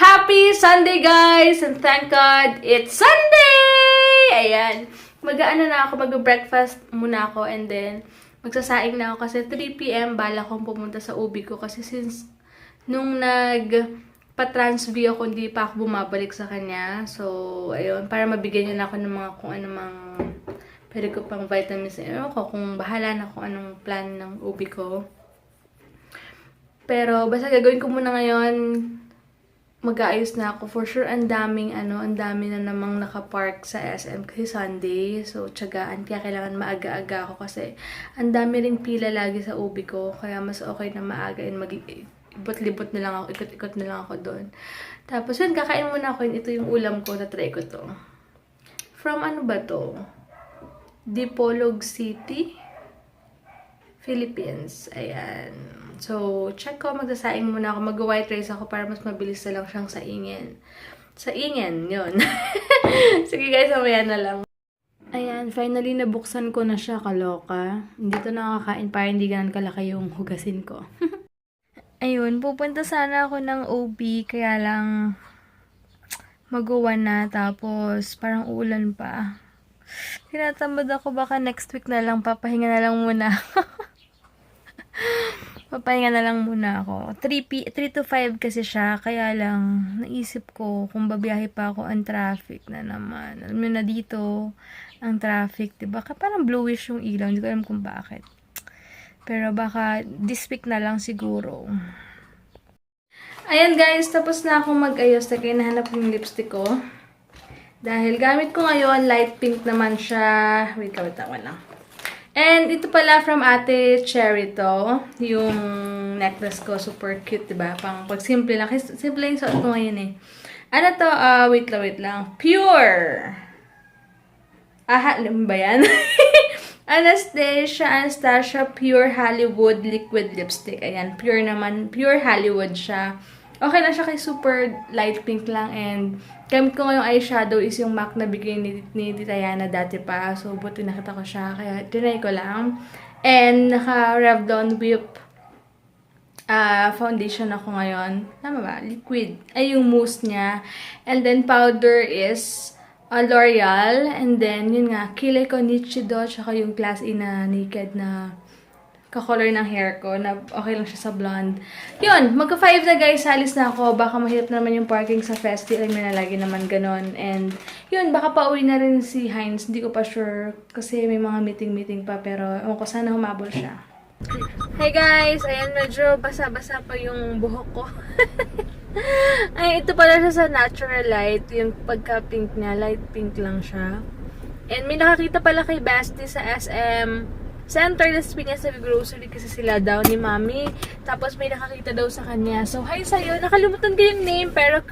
Happy Sunday, guys! And thank God, it's Sunday! Ayan. Mag-ano na ako, mag-breakfast muna ako and then magsasaing na ako kasi 3 p.m. bala kong pumunta sa ubi ko kasi since nung pa-trans-V ako, hindi pa ako bumabalik sa kanya. So, ayun, para mabigyan niya na ako ng mga kung ano mang pwede ko pang vitamins. Ayun ko, kung bahala na kung anong plan ng ubi ko. Pero, basta gagawin ko muna ngayon, mag-aayos na ako. For sure, ang dami na namang nakapark sa SM kasi Sunday. So, tiyagaan. Kaya kailangan maaga-aga ako kasi ang dami ring pila lagi sa ubi ko. Kaya mas okay na maaga and libot-libot na lang ako, ikot-ikot na lang ako doon. Tapos yun, kakain muna ako. Ito yung ulam ko, tatry ko to. From ano ba to? Dipolog City, Philippines. Ayan. So, check ko. Magsasaing muna ako. Mag-white rice ako para mas mabilis na lang siyang saingin. Saingin, yun. Sige guys, mamaya na lang. Ayan, finally nabuksan ko na siya, kaloka. Hindi to nakakain para hindi ganun kalaki yung hugasin ko. Ayun, pupunta sana ako ng OB, kaya lang mag-uwan na, tapos parang ulan pa. Tinatamad ako, baka next week na lang, papahinga na lang muna. Papahinga na lang muna ako. 3 to 5 kasi siya, kaya lang naisip ko kung babiyahe pa ako ang traffic na naman. Alam mo na dito, ang traffic, diba? Parang bluish yung ilaw, hindi ko alam kung bakit. Pero baka this week na lang siguro. Ayan guys, tapos na akong mag-ayos. Kaya nahanap ko yung lipstick ko. Dahil gamit ko ngayon, light pink naman siya. Wait lang. And ito pala from Ate Cherry to. Yung necklace ko, super cute, diba? Pang pag simple lang. Kasi simple yung suot ko ngayon eh. Ano to? Wait lang. Pure! Ano ba yan? Anastasia Pure Hollywood Liquid Lipstick. Ayan, pure naman. Pure Hollywood siya. Okay na siya kay super light pink lang. And gamit ko ngayong eyeshadow is yung MAC na bigay ni Diana dati pa. So, buti nakita ko siya. Kaya, tinry ko lang. And, naka-Revlon Whip foundation ako ngayon. Tama ba? Liquid. Ay, yung mousse niya. And then, powder is L'Oreal. And then, yun nga, kilay ko Nichido. Tsaka yung Class A na naked na ka-color ng hair ko, na okay lang siya sa blonde. Yun, magka-5 na guys, salis na ako. Baka mahirap naman yung parking sa Festi. Alam mo na lagi naman ganon. And yun, baka pauwi na rin si Heinz. Hindi ko pa sure kasi may mga meeting pa. Pero ewan ko, sana humabol siya. Hey guys! Ayan, medyo basa-basa pa yung buhok ko. Ay, ito pala siya sa natural light. Yung pagka-pink niya, light pink lang siya. And may nakakita pala kay Basti sa SM Center Las Piñas sa grocery kasi sila daw ni Mami. Tapos may nakakita daw sa kanya. So, hi sa'yo. Nakalimutan ko yung name pero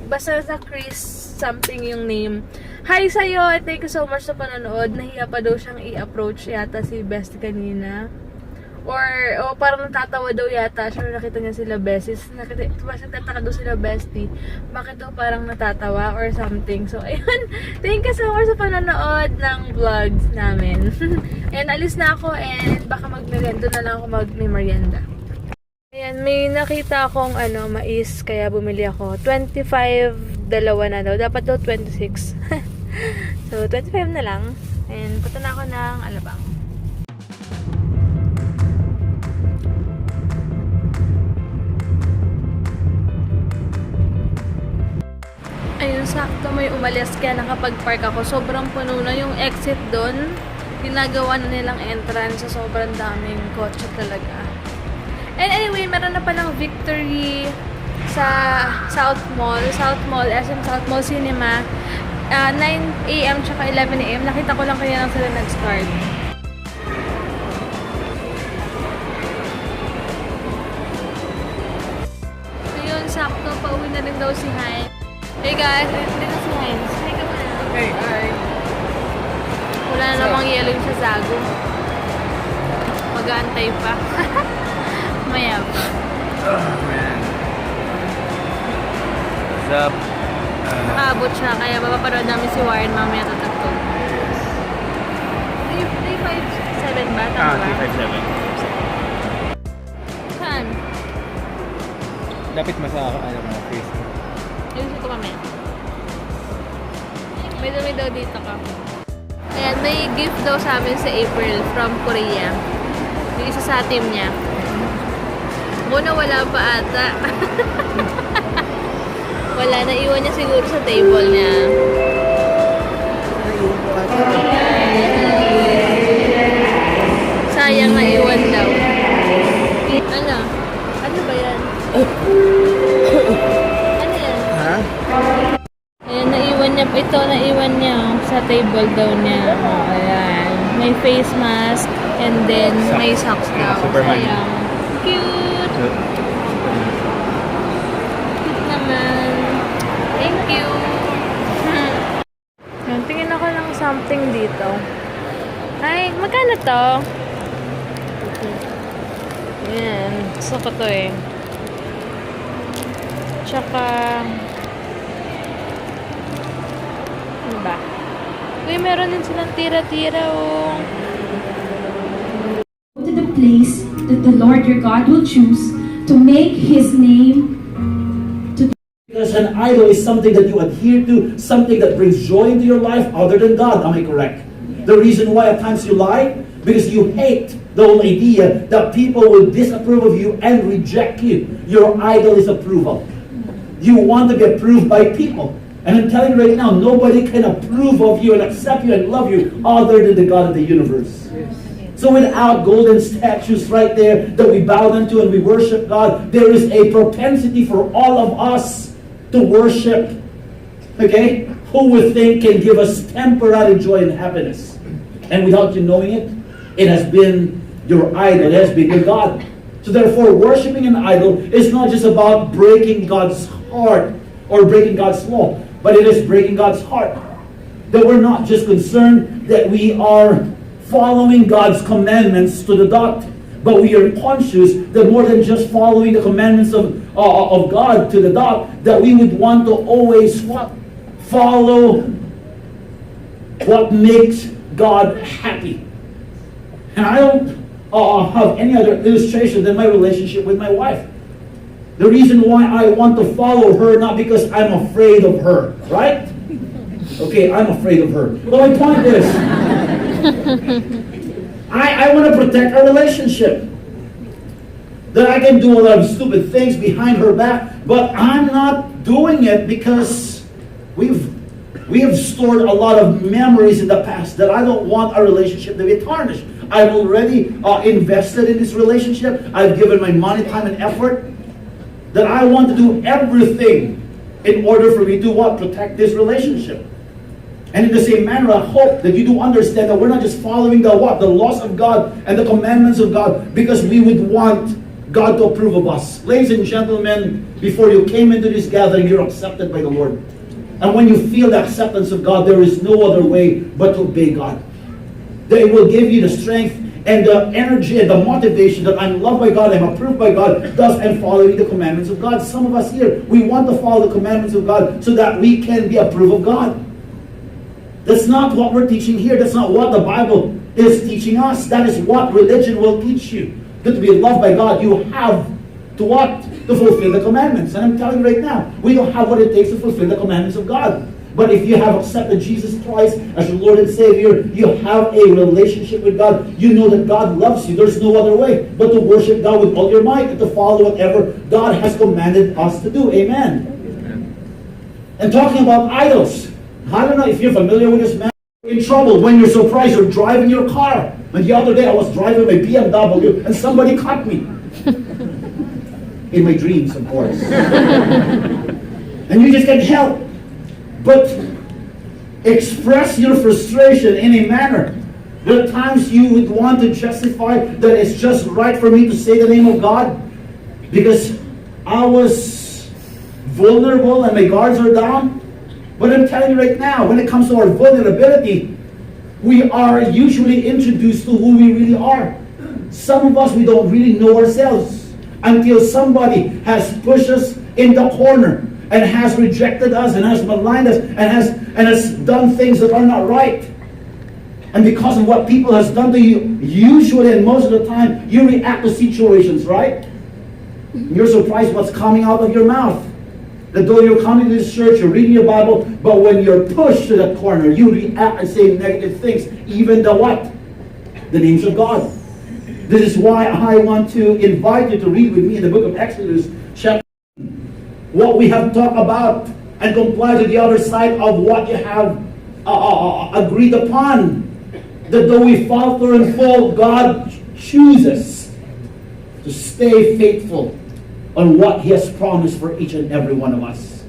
basta sa Chris something yung name. Hi sa'yo. Thank you so much sa panonood. Nahiya pa daw siyang i-approach yata si Bestie kanina. Or parang natatawa daw yata siya. Nakita niya sila Besties. Nagtataka daw sila Bestie. Bakit daw parang natatawa or something. So, ayun. Thank you so much sa panonood ng vlogs namin. Ayan, alis na ako and baka mag-merienda na lang ako mag-merienda. Ayan, may nakita akong mais. Kaya bumili ako. 25, dalawa na daw. Dapat daw 26. So, 25 na lang. And punta na ako ng Alabang. Ayun, sakto may umalis kaya nakapag-park ako. Sobrang puno na yung exit doon. Ginagawa na nilang entrance. So, sobrang daming kotse talaga. And anyway, meron na palang victory sa South Mall. SM South Mall Cinema. 9 AM tsaka 11 AM. Nakita ko lang kaya lang sila nag-start. Ayun, sakto. Pauwi na rin daw si Heinz. Hey guys, hindi na si Heinz. Hey ka muna. Hi. Wala na namang yelo yung sa Zago. Mag-aantay pa. Maya pa. Oh man. What's up? Nakaabot siya, kaya mapapanood namin si Warren mamaya tatagtog. 357 ba? Tama ba? 357. Saan? Lapit mo sa Facebook. Ayusin ko mamaya. May dumi daw dito ka. Ayan, may gift daw sa amin sa April from Korea. Yung isa sa team niya. Muna wala pa ata. Wala, naiwan niya siguro sa table niya. Sayang, naiwan daw. Ano? Ano ba yan? Ano yan? Ha? Ayan, naiwan niya. Ito, naiwan niya sa table daw niya. Oh, ayan. May face mask and then may socks daw. Superman. Sayang. Cute! Cute naman. Thank you! Ayan, tingin ako ng something dito. Ay, magkano to? Ayan. Gusto ko to eh. Tsaka... Ano ba? Uy, meron din silang tira-tira oh. To the place that the Lord your God will choose to make His name Because an idol is something that you adhere to, something that brings joy into your life other than God. Am I correct? The reason why at times you lie, because you hate the whole idea that people will disapprove of you and reject you. Your idol is approval. You want to be approved by people. And I'm telling you right now, nobody can approve of you and accept you and love you other than the God of the universe. So without golden statues right there that we bow down to and we worship God, there is a propensity for all of us to worship, okay, who we think can give us temporary joy and happiness. And without you knowing it, it has been your idol, it has been your God. So therefore, worshiping an idol is not just about breaking God's heart or breaking God's law, but it is breaking God's heart. That we're not just concerned that we are following God's commandments to the dot, but we are conscious that more than just following the commandments of God to the dot, that we would want to always what? Follow what makes God happy. And I don't have any other illustration than my relationship with my wife. The reason why I want to follow her, not because I'm afraid of her, right? Okay, I'm afraid of her. But my point is, I want to protect our relationship. That I can do a lot of stupid things behind her back, but I'm not doing it because we have stored a lot of memories in the past that I don't want our relationship to be tarnished. I've already invested in this relationship. I've given my money, time, and effort. That I want to do everything in order for me to what? Protect this relationship. And in the same manner, I hope that you do understand that we're not just following the what? The laws of God and the commandments of God because we would want God to approve of us. Ladies and gentlemen, before you came into this gathering, you're accepted by the Lord. And when you feel the acceptance of God, there is no other way but to obey God. That it will give you the strength and the energy and the motivation that I'm loved by God, I'm approved by God, thus I'm following the commandments of God. Some of us here, we want to follow the commandments of God so that we can be approved of God. That's not what we're teaching here. That's not what the Bible is teaching us. That is what religion will teach you. That to be loved by God, you have to what? To fulfill the commandments. And I'm telling you right now, we don't have what it takes to fulfill the commandments of God. But if you have accepted Jesus Christ as your Lord and Savior, you have a relationship with God. You know that God loves you. There's no other way but to worship God with all your might and to follow whatever God has commanded us to do. Amen. And talking about idols, I don't know if you're familiar with this man. In trouble when you're surprised you're driving your car. And the other day I was driving my BMW and somebody caught me. In my dreams, of course. And you just can't help but express your frustration in a manner. There are times you would want to justify that it's just right for me to say the name of God because I was vulnerable and my guards are down. But I'm telling you right now, when it comes to our vulnerability, we are usually introduced to who we really are. Some of us, we don't really know ourselves until somebody has pushed us in the corner and has rejected us and has maligned us and has done things that are not right. And because of what people has done to you, usually and most of the time, you react to situations, right? You're surprised what's coming out of your mouth. That though you're coming to this church, you're reading your Bible, but when you're pushed to that corner, you react and say negative things, even the what? The names of God. This is why I want to invite you to read with me in the book of Exodus, chapter 1, what we have talked about, and comply to the other side of what you have agreed upon. That though we falter and fall, God chooses to stay faithful on what He has promised for each and every one of us.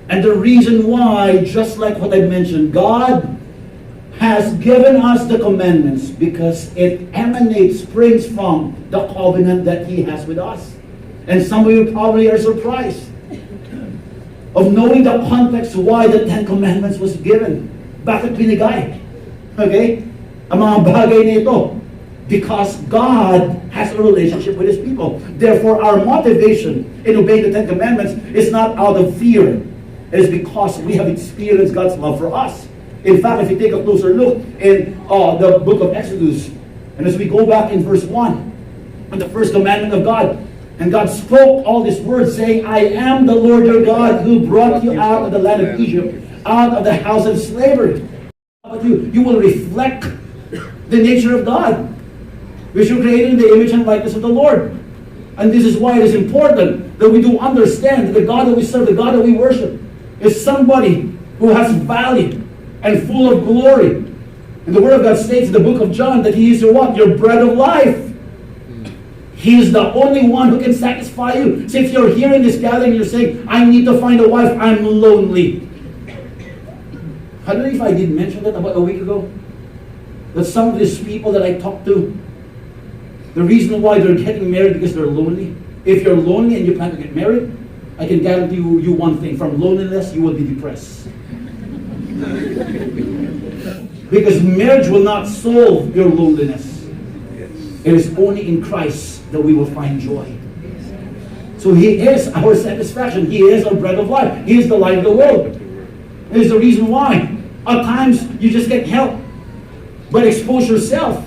And the reason why, just like what I mentioned, God has given us the commandments because it emanates, springs from the covenant that He has with us. And some of you probably are surprised of knowing the context why the Ten Commandments was given. Bakit binigay? Okay? Ang mga bagay na ito. Because God has a relationship with His people. Therefore, our motivation in obeying the Ten Commandments is not out of fear. It is because we have experienced God's love for us. In fact, if you take a closer look in the book of Exodus, and as we go back in verse 1, in the first commandment of God, and God spoke all these words saying, I am the Lord your God who brought you out of the land of Egypt, out of the house of slavery. But you will reflect the nature of God, which you created in the image and likeness of the Lord. And this is why it is important that we do understand that the God that we serve, the God that we worship, is somebody who has value and full of glory. And the Word of God states in the book of John that He is your what? Your bread of life. He is the only one who can satisfy you. So if you're here in this gathering and you're saying, I need to find a wife, I'm lonely. I don't know if I did mention that about a week ago. That some of these people that I talk to, the reason why they're getting married because they're lonely. If you're lonely and you plan to get married, I can guarantee you one thing. From loneliness, you will be depressed. Because marriage will not solve your loneliness. It is only in Christ that we will find joy. So He is our satisfaction. He is our bread of life. He is the light of the world. It is the reason why at times you just get help. But expose yourself.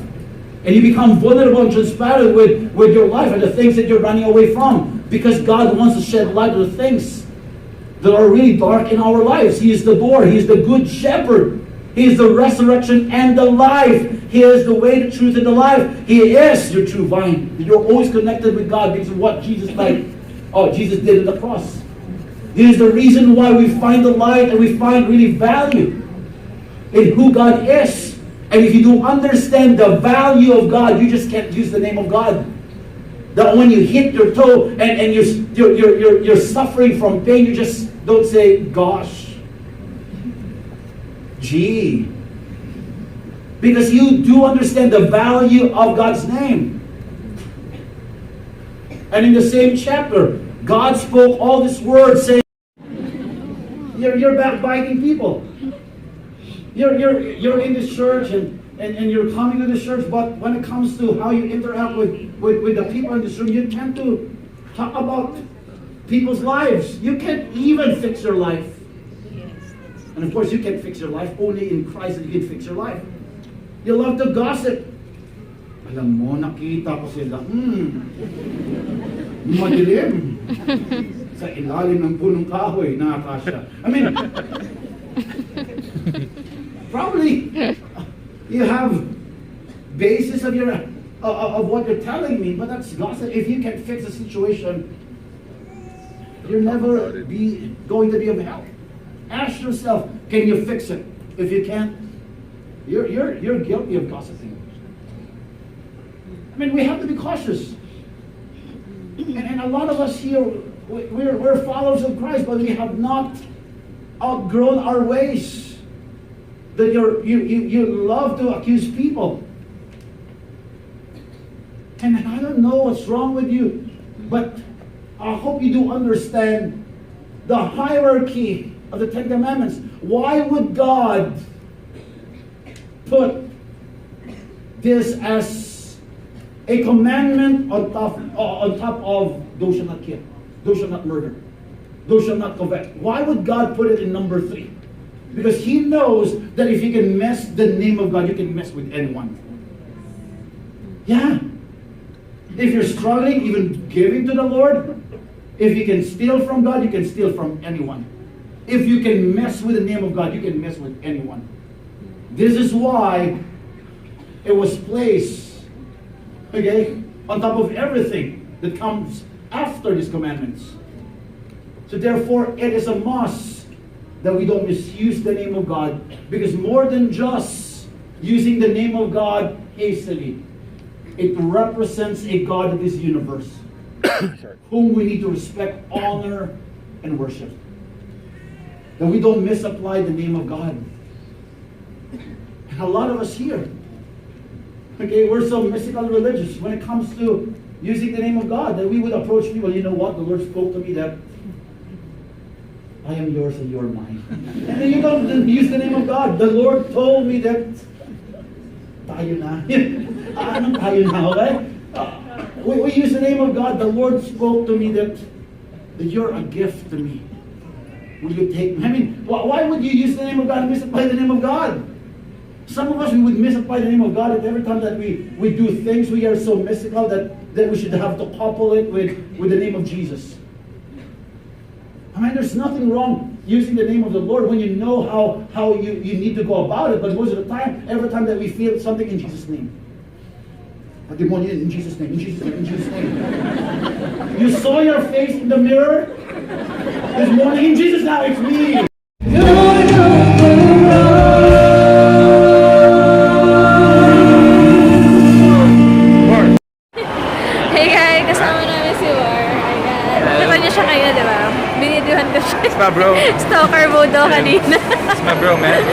And you become vulnerable and transparent with your life and the things that you're running away from. Because God wants to shed light on the things that are really dark in our lives. He is the door. He is the good shepherd. He is the resurrection and the life. He is the way, the truth, and the life. He is your true vine. You're always connected with God because of what Jesus did on the cross. This is the reason why we find the light and we find really value in who God is. And if you don't understand the value of God, you just can't use the name of God. That when you hit your toe and you're suffering from pain, you just don't say, gosh, gee. Because you do understand the value of God's name. And in the same chapter, God spoke all these words saying, you're backbiting people. You're in this church and you're coming to this church, but when it comes to how you interact with the people in this room, you tend to talk about people's lives. You can't even fix your life. And of course, you can't fix your life. Only in Christ that you can fix your life. You love to gossip. Alam mo, nakita ko sila, madilim. Sa ilalim ng punong kahoy, nakakasya. I mean, probably you have basis of your of what you're telling me, but that's gossip. If you can fix a situation, you're never going to be of help. Ask yourself, can you fix it? If you can't, you're guilty of gossiping. I mean, we have to be cautious. And a lot of us here, we're followers of Christ, but we have not outgrown our ways. That you love to accuse people. And I don't know what's wrong with you, but I hope you do understand the hierarchy of the Ten Commandments. Why would God put this as a commandment on top of thou shalt not kill, thou shalt not murder, thou shalt not covet? Why would God put it in number 3? Because He knows that if you can mess the name of God, you can mess with anyone. Yeah. If you're struggling, even giving to the Lord, If you can steal from God, you can steal from anyone. If you can mess with the name of God, you can mess with anyone. This is why it was placed, okay, on top of everything that comes after these commandments. So therefore, it is a must that we don't misuse the name of God, because more than just using the name of God hastily, it represents a God of this universe, whom we need to respect, honor, and worship. That we don't misapply the name of God. And a lot of us here, okay, we're so mystical religious when it comes to using the name of God, that we would approach people, you know what, the Lord spoke to me that I am yours and you are mine. And then you don't use the name of God. The Lord told me that tayo na. Ano tayo na, okay? We use the name of God. The Lord spoke to me that you're a gift to me. Will you take me? I mean, why would you use the name of God and misapply the name of God? Some of us, we would misapply the name of God, and every time that we do things, we are so mystical that we should have to couple it with the name of Jesus. I mean, there's nothing wrong using the name of the Lord when you know how you need to go about it, but most of the time, every time that we feel something in Jesus' name. Demonyo in Jesus' name, in Jesus' name, in Jesus' name. You saw your face in the mirror this morning, in Jesus' name, it's me. Hey guys, kasama namin si War. Ayan. Nakita niyo siya ngayon, di ba? Binidyohan ko siya. It's my bro. Stalker mode daw kanina. It's my bro, man.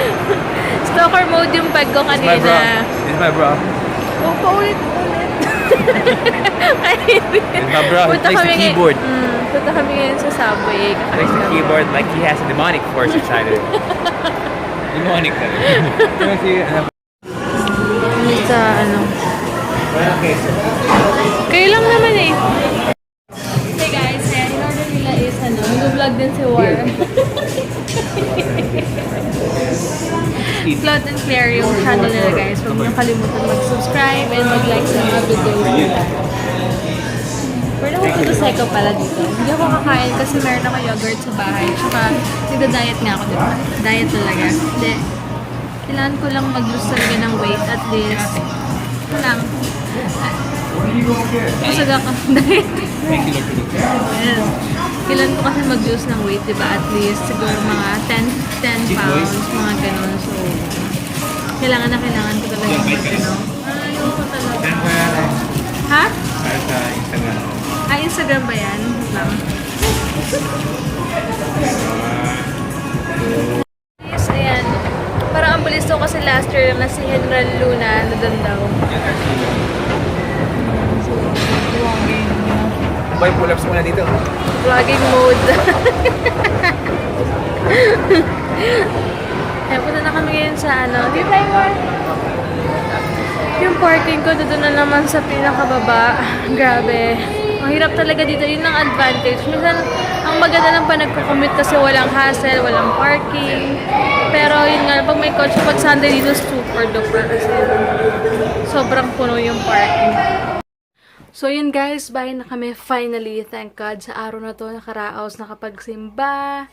Stalker mode yung pag ko It's my bro. kanina. It's my bro. Oh, paulit-ulit. It's my bro. He plays the keyboard. Punta kami ngayon sa subway. He plays the keyboard like he has a demonic force inside of it. Demonic talaga. Sa ano. Kayo lang naman eh. Hey guys, in order nila is ano, nag-vlog din si War. Cloud and Claire yung channel nila guys. Huwag niyo kalimutan mag-subscribe and mag-like sa mga videos nila. Pero ako ito seko pala dito. Hindi ako kakain kasi meron ako yogurt sa bahay. Tsaka nagda-diet nga ako, diba? Diet talaga. Hindi. Kailangan ko lang mag-lose talaga ng weight at least. Ito lang. Busag ako. Diet. Yes. Kailangan ko kasi mag-lose ng weight, diba? At least siguro mga 10 pounds, mga ganun. So, kailangan ko talaga mag-ano. Ayoko talaga. Ha? Instagram ba yan? Lang. Yes, ayan. Parang ang bilis to kasi last year na si General Luna nadan daw. So, vlogging. Boy, pull-ups muna dito. Vlogging mode. Ayan, punta na kami ngayon sa ano. Di ba yung parking ko doon na naman sa pinakababa. Grabe. Ang hirap talaga dito. Yun ang advantage. Minsan, ang maganda lang pa nagko-commute kasi walang hassle, walang parking. Pero yun nga, pag may coach, pag Sunday dito, super duper kasi sobrang puno yung parking. So yun guys, bye na kami finally. Thank God sa araw na to, nakaraos, nakapagsimba.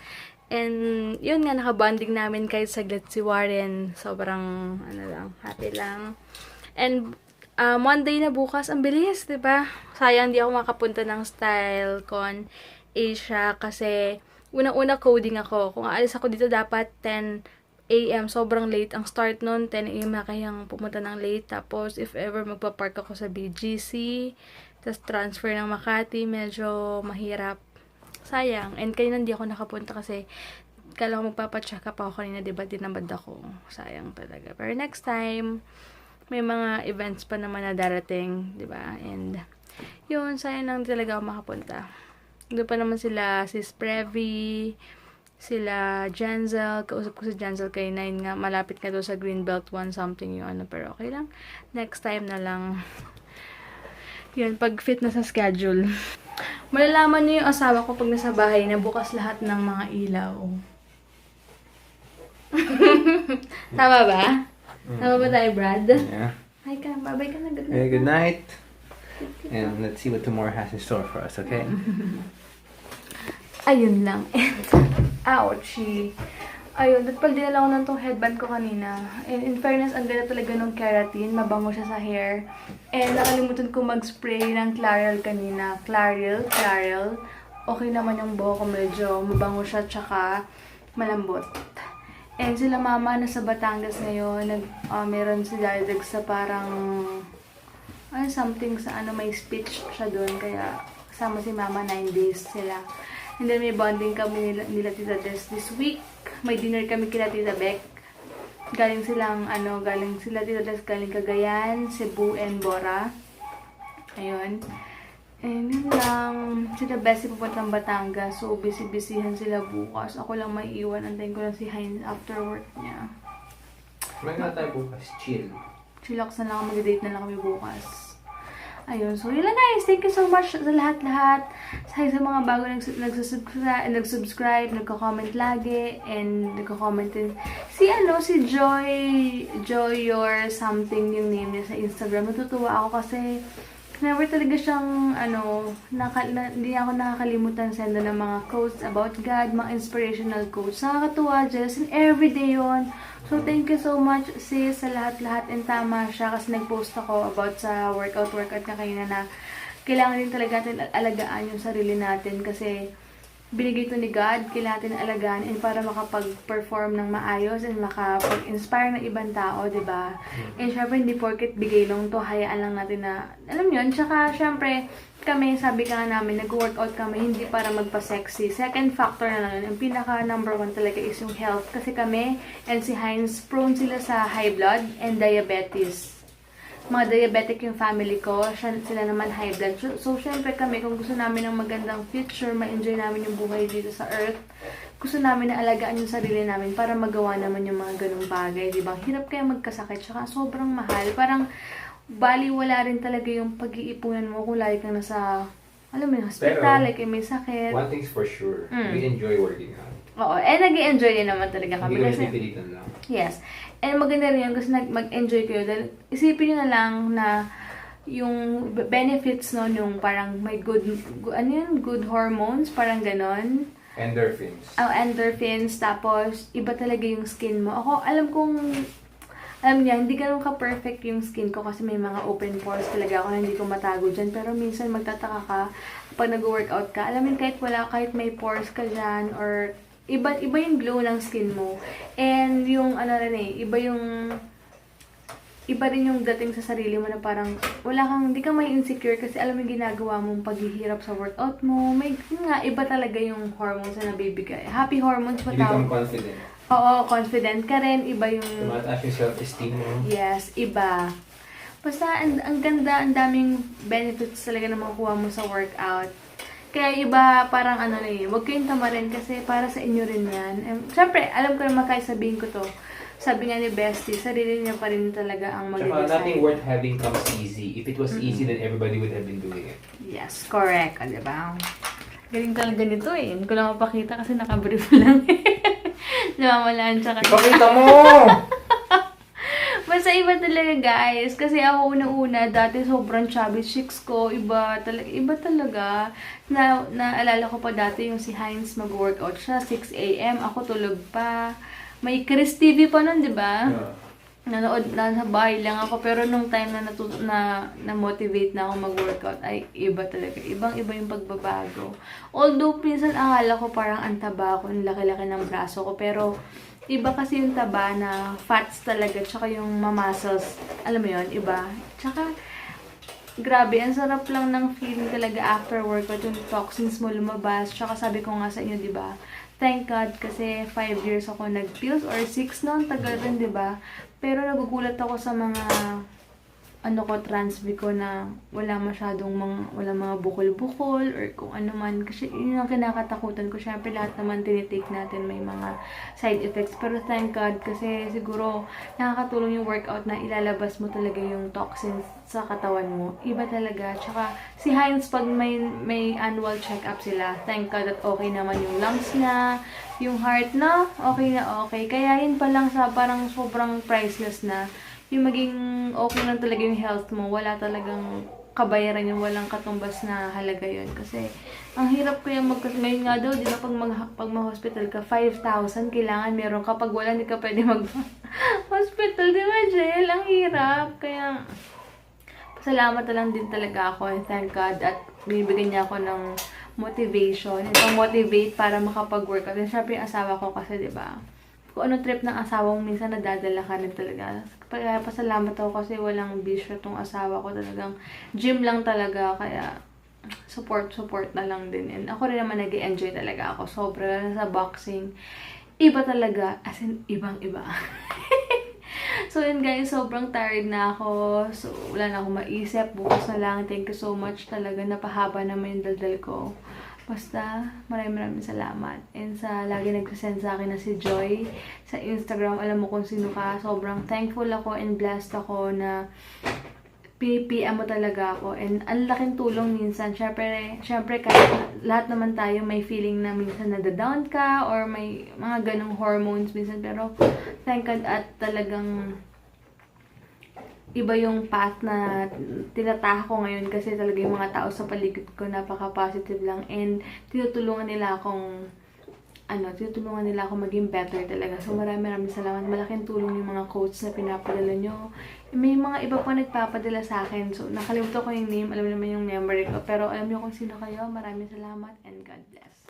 And yun nga, nakabonding namin kahit saglit si Warren. Sobrang, ano lang, happy lang. And Monday na bukas, ang bilis, diba? Sayang di ako makapunta ng StyleCon Asia kasi unang-una coding ako. Kung aalis ako dito dapat 10 AM, sobrang late ang start nun. 10 AM na kayang pumunta ng late. Tapos if ever magpa-park ako sa BGC, tapos transfer ng Makati, medyo mahirap. Sayang. And kaya hindi ako nakapunta kasi kala ko magpapacheck up ako kanina, diba? Dinabad ako. Sayang talaga. Pero next time, may mga events pa naman na darating, di ba? And, yun, sayang lang talaga ako makapunta. Doon pa naman sila, sis Previ, sila Janzel, kausap ko si Janzel kay 9 nga, malapit nga doon sa Greenbelt 1 something yung ano, pero okay lang. Next time na lang. Yun, pag fit na sa schedule. Malalaman niyo yung asawa ko pag nasa bahay na bukas lahat ng mga ilaw. Tama ba? Tama ba tayo, Brad? Yeah. Hi ka, bye-bye ka na. Good night. Okay, good night. And let's see what tomorrow has in store for us, okay? ayun lang. And, ouchie. Ayun, pala dinala ko na tong headband ko kanina. And in fairness, ang ganda talaga ng keratin. Mabango siya sa hair. And nakalimutan ko mag-spray ng Clariel kanina. Clariel. Okay naman yung buhok ko, medyo mabango siya, tsaka malambot. And sila mama nasa Batangas ngayon. Meron si Dadag sa parang something sa may speech siya doon. Kaya kasama si mama 9 days sila. And then may bonding kami nila Tita Des this week. May dinner kami kila Tita Beck. Galing sila Tita Des, galing Cagayan, Cebu, and Bora. Ayun. And yun lang. Sila Bessie pupuntang Batangas. So, busy-busyhan sila bukas. Ako lang may iwan. Antayin ko lang si Hines after work niya. May nga tayo bukas. Chill. Chillax na lang. Mag-date na lang kami bukas. Ayun. So, yun lang guys. Thank you so much sa lahat-lahat. Sa mga bago nag-subscribe, nagko-comment lagi, and nagko-comment din. Si Joy your something yung name niya sa Instagram. Natutuwa ako kasi never talaga siyang, hindi ako nakakalimutan senda ng mga quotes about God, mga inspirational quotes. Nakakatuwa, Jess, and everyday yon. So, thank you so much, sis, sa lahat-lahat. And tama siya kasi nag-post ako about sa workout na kanina na kailangan din talaga natin alagaan yung sarili natin kasi binigay ito ni God, kailangan natin alagaan and para makapag-perform ng maayos and makapag-inspire ng ibang tao, diba? And syempre, hindi porket bigay lang to, hayaan lang natin na, alam yun, tsaka syempre, kami, sabi ka nga namin, nag-workout kami, hindi para magpa-sexy. Second factor na lang yun, ang pinaka number 1 talaga is yung health. Kasi kami, and si Hines, prone sila sa high blood and diabetes. Mga diabetic yung family ko, sila naman high blood. So, syempre kami, kung gusto namin ng magandang future, ma-enjoy namin yung buhay dito sa earth, gusto namin na alagaan yung sarili namin para magawa naman yung mga ganung bagay, di ba? Hirap kaya magkasakit, tsaka sobrang mahal. Parang, baliwala rin talaga yung pag-iipunan mo kung lagi kang nasa, alam mo yung hospital, like may sakit. One thing's for sure, we enjoy working out. Oo, nag-i-enjoy din naman talaga kami. Hindi Kasi, pilitan lang. yes. And maganda rin yun kasi mag-enjoy kayo. Dahil isipin nyo na lang na yung benefits nun, yung parang may good hormones, parang ganon. Endorphins. Endorphins, tapos iba talaga yung skin mo. Ako, alam niya, hindi ganun ka-perfect yung skin ko kasi may mga open pores talaga ako na hindi ko matago dyan. Pero minsan magtataka ka pag nag-workout ka. Alam mo, kahit may pores ka dyan or iba yung glow ng skin mo. And yung iba rin yung dating sa sarili mo na parang hindi ka may insecure kasi alam mo yung ginagawa mong paghihirap sa workout mo. Iba talaga yung hormones na nabibigay. Happy hormones pa You become confident. Oo, confident ka rin. Iba yung... Tumataas yung self-esteem mo. Yes, iba. Basta, ang ganda, ang daming benefits talaga na makuha mo sa workout. Kaya iba, parang huwag kayong tamarin kasi para sa inyo rin yan. Siyempre, alam ko naman kahit sabihin ko to. Sabi nga ni Bestie, sarili niya pa rin talaga ang mag-decide. Tsaka nothing worth having comes easy. If it was easy, then everybody would have been doing it. Yes, correct. Diba? Galing talaga nito eh. Hindi ko lang mapakita kasi nakabrief lang eh. Namamalaan siya kasi. Ipakita mo! Basta iba talaga guys. Kasi ako una-una, dati sobrang chubby chicks ko. Iba talaga. Naalala ko pa dati yung si Hines mag-workout siya. 6 a.m. Ako tulog pa. May Chris TV pa nun, di ba? Yeah. Nanood na sa bahay lang ako. Pero nung time na motivate na ako mag-workout, ay iba talaga. Ibang-iba yung pagbabago. Although, minsan akala ko parang antaba ako, yung laki-laki ng braso ko. Pero, iba kasi yung taba na fats talaga, tsaka yung muscles. Alam mo yun, iba. Tsaka, grabe, ang sarap lang ng feeling talaga after workout, yung toxins mo lumabas. Tsaka sabi ko nga sa inyo, di ba? Thank God, kasi 5 years ako nag-pills or 6 noon, tagal rin, di ba? Pero nagugulat ako sa mga transbi ko na wala mga bukol-bukol or kung ano man. Kasi yun ang kinakatakutan ko. Siyempre lahat naman tinitake natin may mga side effects. Pero thank God kasi siguro nakakatulong yung workout na ilalabas mo talaga yung toxins sa katawan mo. Iba talaga. Tsaka si Hines pag may annual check-up sila, thank God at okay naman yung lungs niya, yung heart na, okay na okay. Kaya yun pa lang sa parang sobrang priceless na yung maging okay lang talaga yung health mo, wala talagang kabayaran yung walang katumbas na halaga yun. Kasi, ang hirap kaya ngayon nga daw, di ba, pag ma-hospital ka, 5,000 kailangan meron ka. Pag wala, hindi ka pwede mag-hospital. Di ba, Jel? Ang hirap. Kaya, pasalamat na lang din talaga ako. And thank God. At binibigyan niya ako ng motivation. Ito, motivate para makapag-workout. And syempre, yung asawa ko kasi, di ba, kung ano trip ng asawa mo, minsan nadadala ka rin talaga. Kaya pasalamat ako kasi walang bisyo tong asawa ko. Talagang gym lang talaga. Kaya support na lang din. And ako rin naman nag-enjoy talaga ako. Sobra na sa boxing. Iba talaga. As in, ibang-iba. So yun guys, sobrang tired na ako. So wala na akong maisip. Bukas na lang. Thank you so much talaga. Napahaba naman yung daldal ko. Basta, maraming salamat. And sa lagi nagsasend sa akin na si Joy sa Instagram, alam mo kung sino ka. Sobrang thankful ako and blessed ako na PM mo talaga ako. And ang laking tulong minsan. Syempre kahit lahat naman tayo may feeling na minsan nadadown ka or may mga ganong hormones minsan. Pero thank God at talagang iba yung path na tinataha ko ngayon kasi talaga yung mga tao sa paligid ko napaka-positive lang and tinutulungan nila akong maging better talaga. So maraming salamat. Malaking tulong yung mga quotes na pinapadala nyo. May mga iba pa nagpapadala sa akin. So nakalimutan ko yung name, alam naman yung memory ko. Pero alam nyo kung sino kayo. Maraming salamat and God bless.